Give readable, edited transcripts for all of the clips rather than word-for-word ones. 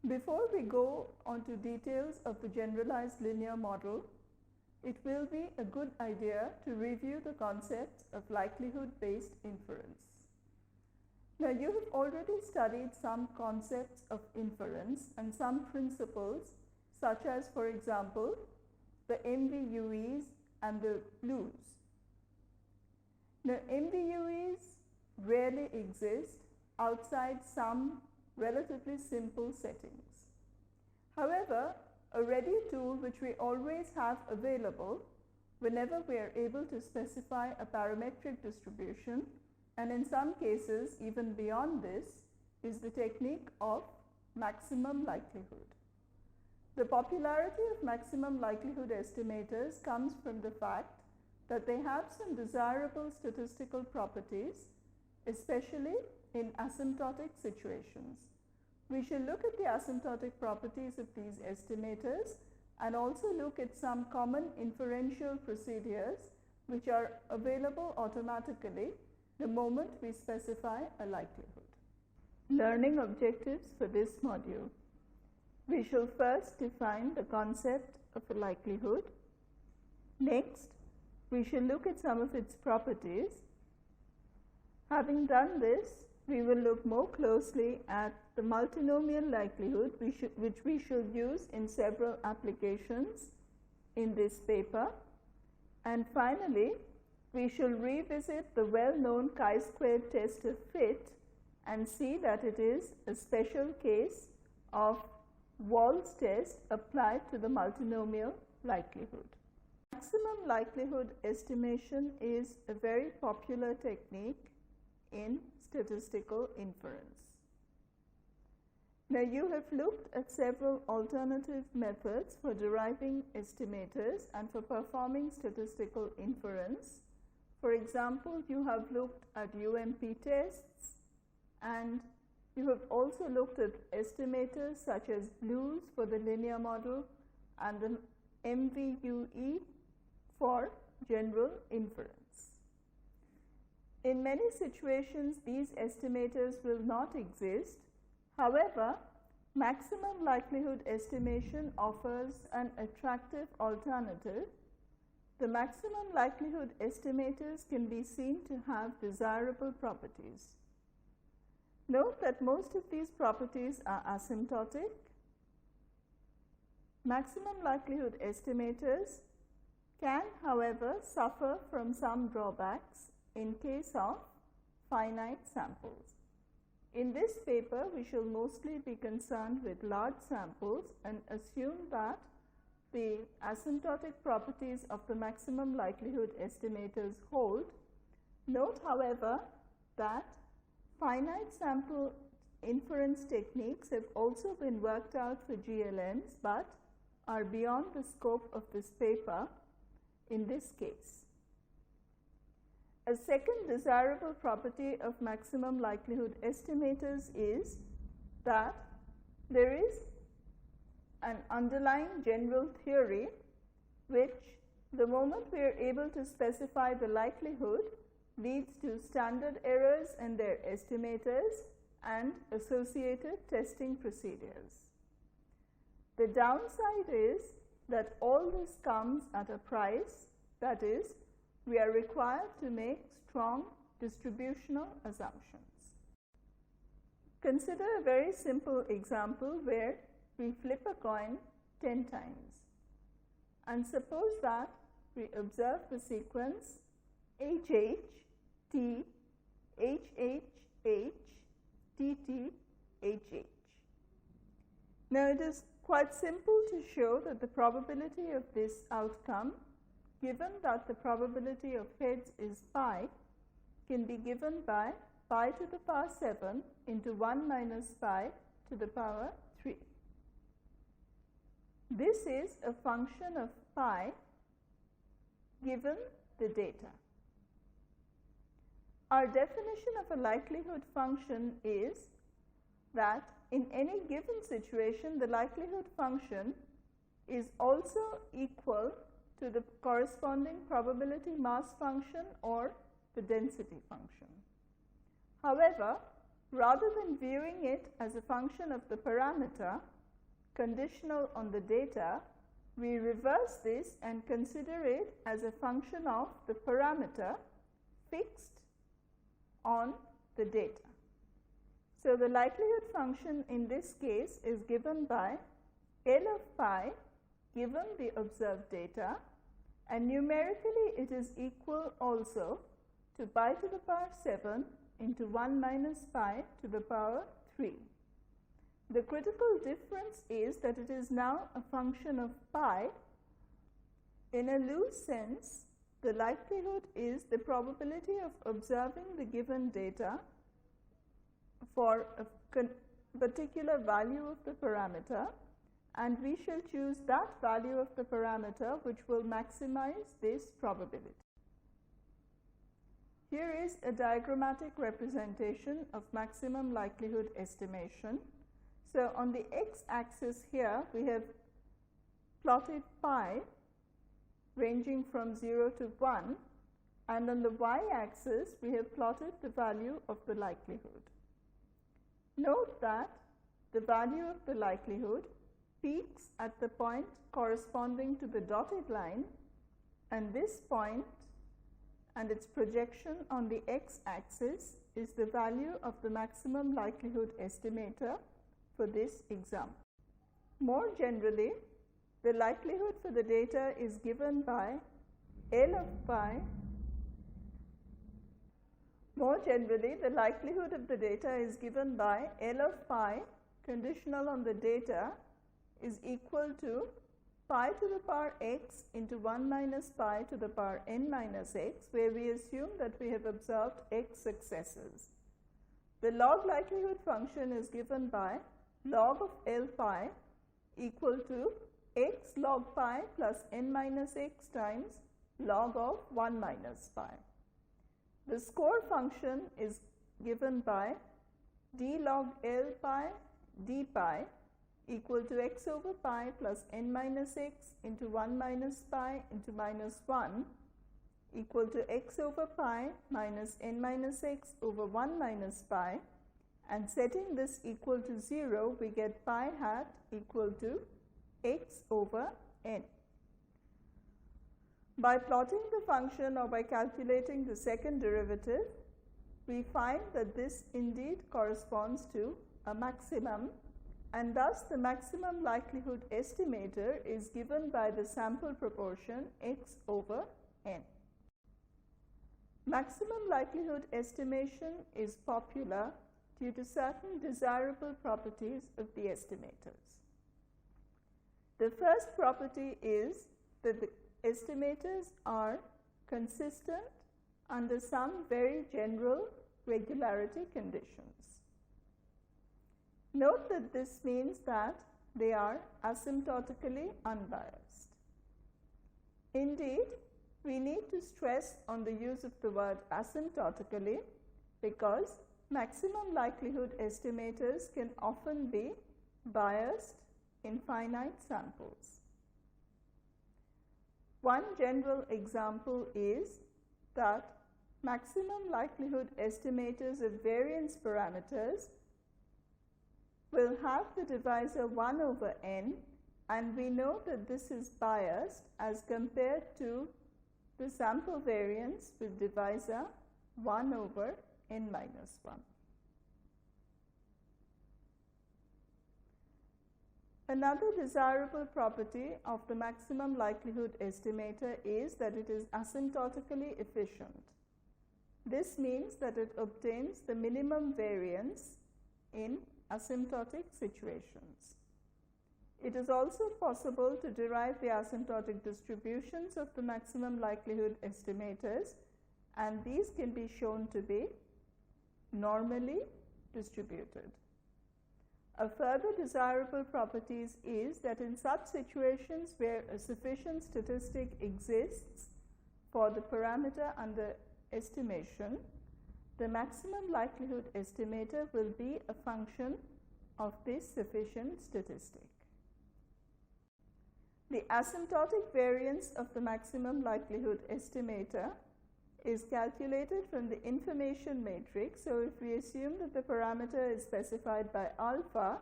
Before we go on to details of the generalized linear model, it will be a good idea to review the concepts of likelihood-based inference. Now, you have already studied some concepts of inference and some principles, such as, for example, the MVUEs and the blues. Now, MVUEs rarely exist outside some relatively simple settings. However, a ready tool which we always have available whenever we are able to specify a parametric distribution, and in some cases even beyond this, is the technique of maximum likelihood. The popularity of maximum likelihood estimators comes from the fact that they have some desirable statistical properties, especially in asymptotic situations. We shall look at the asymptotic properties of these estimators and also look at some common inferential procedures which are available automatically the moment we specify a likelihood. Learning objectives for this module. We shall first define the concept of a likelihood. Next, we shall look at some of its properties. Having done this, we will look more closely at the multinomial likelihood which we shall use in several applications in this paper. And finally, we shall revisit the well-known chi-squared test of fit and see that it is a special case of Wald's test applied to the multinomial likelihood. Maximum likelihood estimation is a very popular technique in statistical inference. Now, you have looked at several alternative methods for deriving estimators and for performing statistical inference. For example, you have looked at UMP tests, and you have also looked at estimators such as blues for the linear model and the MVUE for general inference. In many situations, these estimators will not exist. However, maximum likelihood estimation offers an attractive alternative. The maximum likelihood estimators can be seen to have desirable properties. Note that most of these properties are asymptotic. Maximum likelihood estimators can, however, suffer from some drawbacks in case of finite samples. In this paper, we shall mostly be concerned with large samples and assume that the asymptotic properties of the maximum likelihood estimators hold. Note, however, that finite sample inference techniques have also been worked out for GLNs, but are beyond the scope of this paper in this case. A second desirable property of maximum likelihood estimators is that there is an underlying general theory which, the moment we are able to specify the likelihood, leads to standard errors in their estimators and associated testing procedures. The downside is that all this comes at a price, that is, we are required to make strong distributional assumptions. Consider a very simple example where we flip a coin 10 times. And suppose that we observe the sequence HH, T, HH, H, TT, HH. Now, it is quite simple to show that the probability of this outcome, given that the probability of heads is pi, can be given by pi to the power 7 into 1 minus pi to the power 3. This is a function of pi given the data. Our definition of a likelihood function is that in any given situation, the likelihood function is also equal to the corresponding probability mass function or the density function. However, rather than viewing it as a function of the parameter, conditional on the data, we reverse this and consider it as a function of the parameter fixed on the data. So the likelihood function in this case is given by L of pi given the observed data, and numerically it is equal also to pi to the power 7 into 1 minus pi to the power 3. The critical difference is that it is now a function of pi. In a loose sense, the likelihood is the probability of observing the given data for a particular value of the parameter, and we shall choose that value of the parameter which will maximize this probability. Here is a diagrammatic representation of maximum likelihood estimation. So on the x-axis here we have plotted pi ranging from 0 to 1, and on the y-axis we have plotted the value of the likelihood. Note that the value of the likelihood peaks at the point corresponding to the dotted line, and this point and its projection on the x-axis is the value of the maximum likelihood estimator for this example. More generally, the likelihood for the data is given by L of pi. More generally, the likelihood of the data is given by L of pi conditional on the data is equal to pi to the power x into 1 minus pi to the power n minus x, where we assume that we have observed x successes. The log likelihood function is given by log of L pi equal to x log pi plus n minus x times log of 1 minus pi. The score function is given by d log L pi d pi equal to x over pi plus n minus x into 1 minus pi into minus 1 equal to x over pi minus n minus x over 1 minus pi, and setting this equal to 0 we get pi hat equal to x over n. By plotting the function or by calculating the second derivative, we find that this indeed corresponds to a maximum, and thus the maximum likelihood estimator is given by the sample proportion x over n. Maximum likelihood estimation is popular due to certain desirable properties of the estimators. The first property is that the estimators are consistent under some very general regularity conditions. Note that this means that they are asymptotically unbiased. Indeed, we need to stress on the use of the word asymptotically because maximum likelihood estimators can often be biased in finite samples. One general example is that maximum likelihood estimators of variance parameters will have the divisor 1 over n, and we know that this is biased as compared to the sample variance with divisor 1 over n minus 1. Another desirable property of the maximum likelihood estimator is that it is asymptotically efficient. This means that it obtains the minimum variance in asymptotic situations. It is also possible to derive the asymptotic distributions of the maximum likelihood estimators, and these can be shown to be normally distributed. A further desirable property is that in such situations where a sufficient statistic exists for the parameter under estimation, the maximum likelihood estimator will be a function of this sufficient statistic. The asymptotic variance of the maximum likelihood estimator is calculated from the information matrix. So if we assume that the parameter is specified by alpha,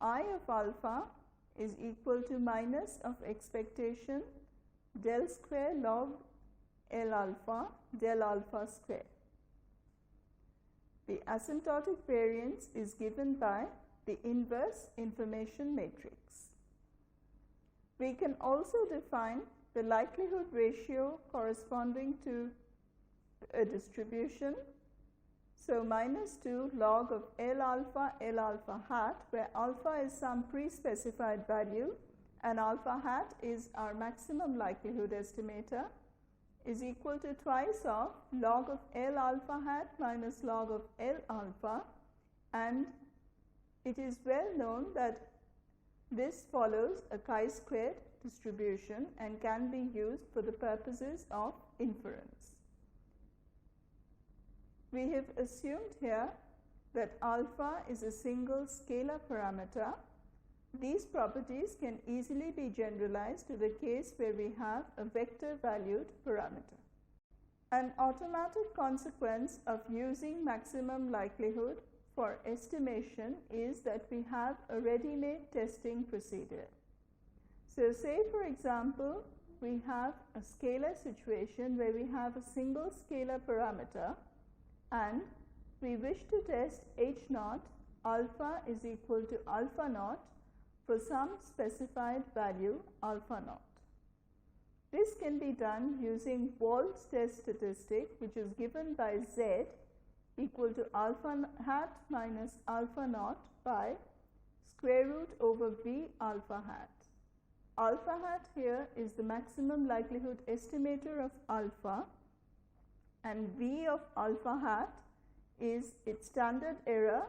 I of alpha is equal to minus of expectation del square log L alpha del alpha square. The asymptotic variance is given by the inverse information matrix. We can also define the likelihood ratio corresponding to a distribution. So minus 2 log of L alpha hat, where alpha is some pre-specified value and alpha hat is our maximum likelihood estimator, is equal to twice of log of L alpha hat minus log of L alpha, and it is well known that this follows a chi-squared distribution and can be used for the purposes of inference. We have assumed here that alpha is a single scalar parameter. These properties can easily be generalized to the case where we have a vector valued parameter. An automatic consequence of using maximum likelihood for estimation is that we have a ready-made testing procedure. So say for example, we have a scalar situation where we have a single scalar parameter and we wish to test H naught alpha is equal to alpha naught for some specified value alpha naught. This can be done using Wald's test statistic, which is given by Z equal to alpha hat minus alpha naught by square root over V alpha hat. Alpha hat here is the maximum likelihood estimator of alpha, and V of alpha hat is its standard error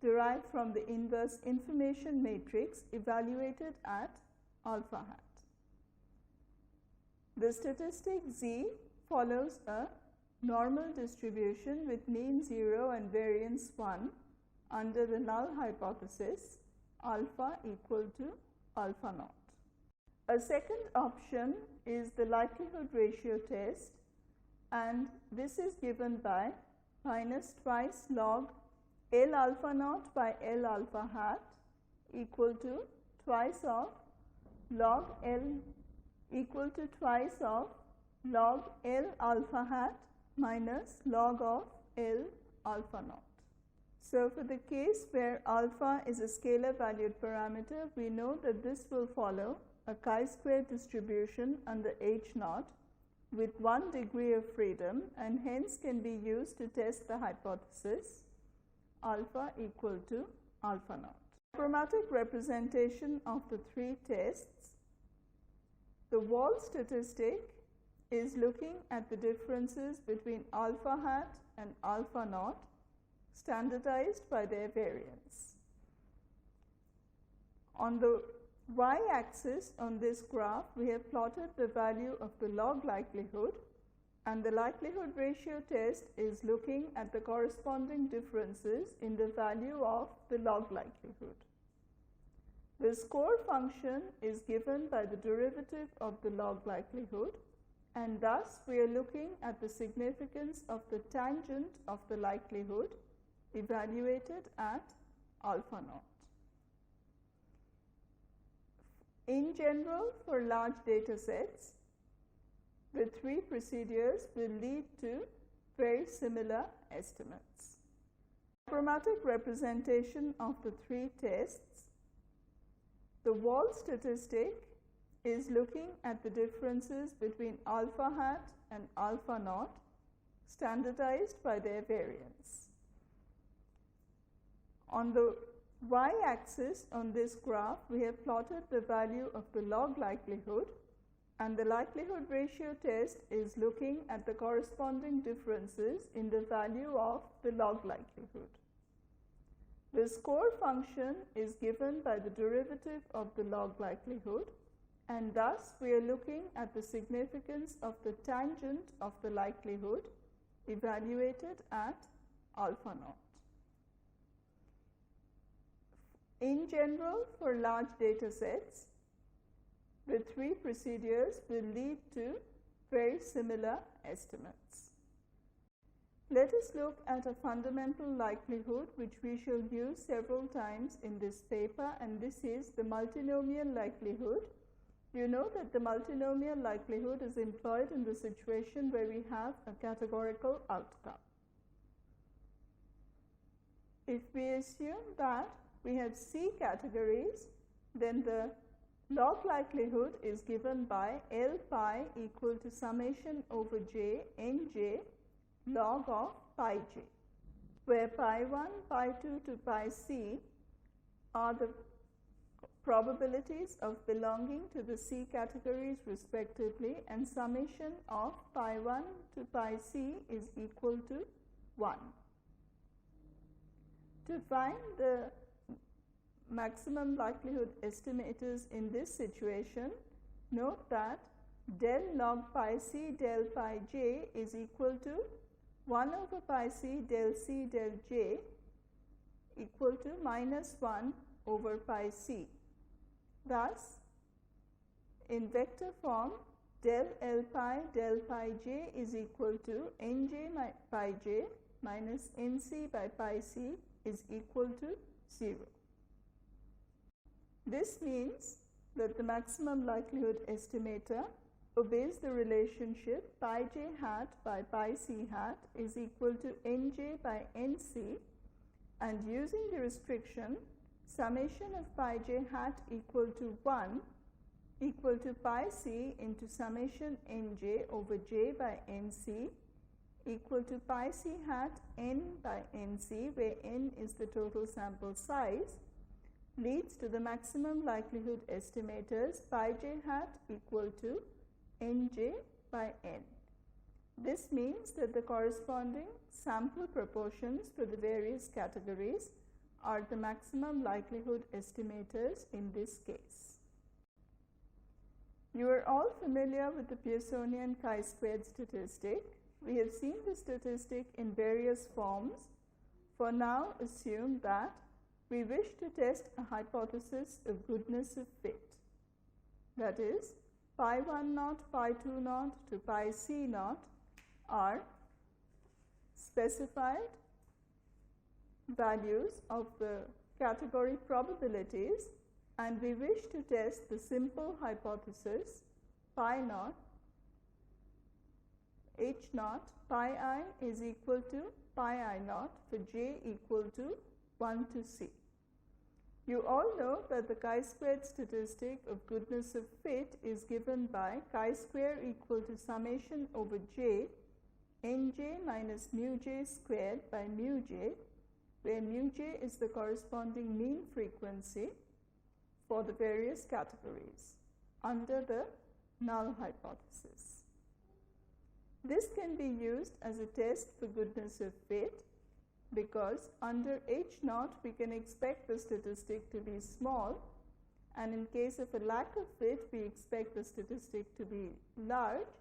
derived from the inverse information matrix evaluated at alpha hat. The statistic Z follows a normal distribution with mean 0 and variance 1 under the null hypothesis alpha equal to alpha naught. A second option is the likelihood ratio test, and this is given by minus twice log L alpha naught by L alpha hat equal to twice of log L equal to twice of log L alpha hat minus log of L alpha naught. So for the case where alpha is a scalar valued parameter, we know that this will follow a chi-square distribution under H naught with 1 degree of freedom, and hence can be used to test the hypothesis alpha equal to alpha naught. Chromatic representation of the three tests. The Wald statistic is looking at the differences between alpha hat and alpha naught standardized by their variance. On the y-axis on this graph, we have plotted the value of the log likelihood, and the likelihood ratio test is looking at the corresponding differences in the value of the log likelihood. The score function is given by the derivative of the log likelihood, and thus we are looking at the significance of the tangent of the likelihood evaluated at alpha naught. In general, for large data sets, the three procedures will lead to very similar estimates. Chromatic representation of the three tests. The Wald statistic is looking at the differences between alpha hat and alpha naught standardized by their variance. On the y-axis on this graph, we have plotted the value of the log likelihood, and the likelihood ratio test is looking at the corresponding differences in the value of the log likelihood. The score function is given by the derivative of the log likelihood, and thus we are looking at the significance of the tangent of the likelihood evaluated at alpha naught. In general, for large data sets, the three procedures will lead to very similar estimates. Let us look at a fundamental likelihood which we shall use several times in this paper, and this is the multinomial likelihood. You know that the multinomial likelihood is employed in the situation where we have a categorical outcome. If we assume that we have C categories, then the log likelihood is given by L pi equal to summation over j nj log of pi j, where pi 1, pi 2 to pi c are the probabilities of belonging to the C categories respectively, and summation of pi 1 to pi c is equal to 1. To find the maximum likelihood estimators in this situation, note that del log pi c del pi j is equal to 1 over pi c del j equal to minus 1 over pi c. Thus, in vector form, del L pi del pi j is equal to nj pi j minus nc by pi c is equal to 0. This means that the maximum likelihood estimator obeys the relationship pi j hat by pi c hat is equal to nj by nc, and using the restriction summation of pi j hat equal to 1 equal to pi c into summation nj over j by nc equal to pi c hat n by nc, where n is the total sample size, leads to the maximum likelihood estimators pi j hat equal to nj by n. This means that the corresponding sample proportions for the various categories are the maximum likelihood estimators in this case. You are all familiar with the Pearsonian chi-squared statistic. We have seen the statistic in various forms. For now, assume that we wish to test a hypothesis of goodness of fit. That is, pi 1 naught, pi 2 naught to pi c naught are specified values of the category probabilities, and we wish to test the simple hypothesis pi naught h naught pi I is equal to pi I naught for j equal to 1 to c. You all know that the chi-squared statistic of goodness of fit is given by chi-square equal to summation over j nj minus mu j squared by mu j, where mu j is the corresponding mean frequency for the various categories under the null hypothesis. This can be used as a test for goodness of fit, because under h naught we can expect the statistic to be small, and in case of a lack of fit we expect the statistic to be large,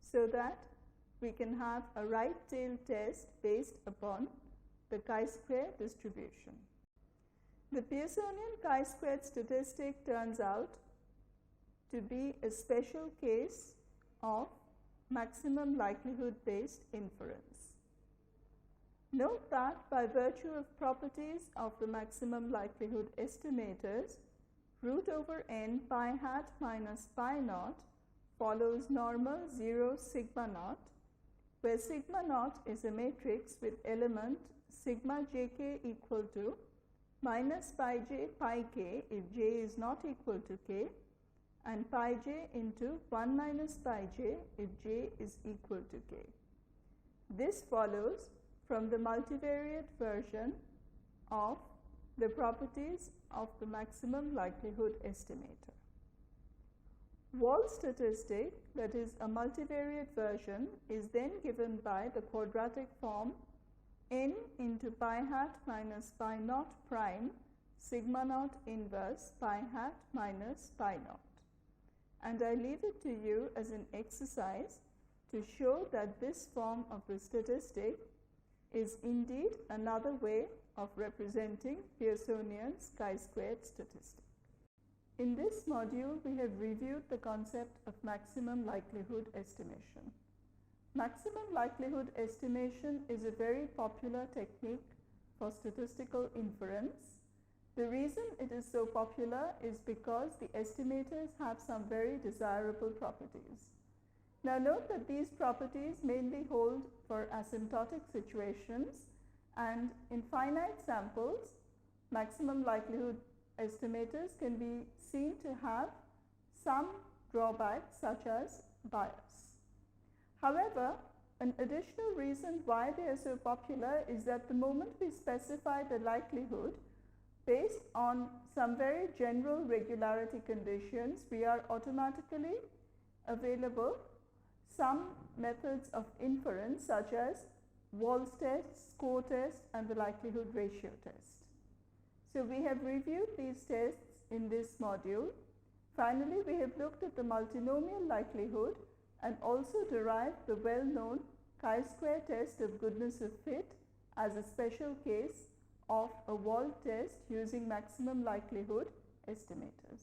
so that we can have a right tail test based upon the chi-square distribution. The Pearsonian chi-squared statistic turns out to be a special case of maximum likelihood based inference. Note that by virtue of properties of the maximum likelihood estimators, root over n pi hat minus pi naught follows normal 0 sigma naught, where sigma naught is a matrix with element sigma jk equal to minus pi j pi k if j is not equal to k, and pi j into 1 minus pi j if j is equal to k. This follows from the multivariate version of the properties of the maximum likelihood estimator. Wall statistic, that is a multivariate version, is then given by the quadratic form n into pi hat minus pi naught prime sigma naught inverse pi hat minus pi naught. And I leave it to you as an exercise to show that this form of the statistic is indeed another way of representing Pearsonian's chi-squared statistic. In this module, we have reviewed the concept of maximum likelihood estimation. Maximum likelihood estimation is a very popular technique for statistical inference. The reason it is so popular is because the estimators have some very desirable properties. Now note that these properties mainly hold for asymptotic situations, and in finite samples, maximum likelihood estimators can be seen to have some drawbacks such as bias. However, an additional reason why they are so popular is that the moment we specify the likelihood based on some very general regularity conditions, we are automatically available some methods of inference such as Walls test, score test, and the likelihood ratio test. So we have reviewed these tests in this module. Finally, we have looked at the multinomial likelihood and also derived the well-known chi-square test of goodness of fit as a special case of a Wald test using maximum likelihood estimators.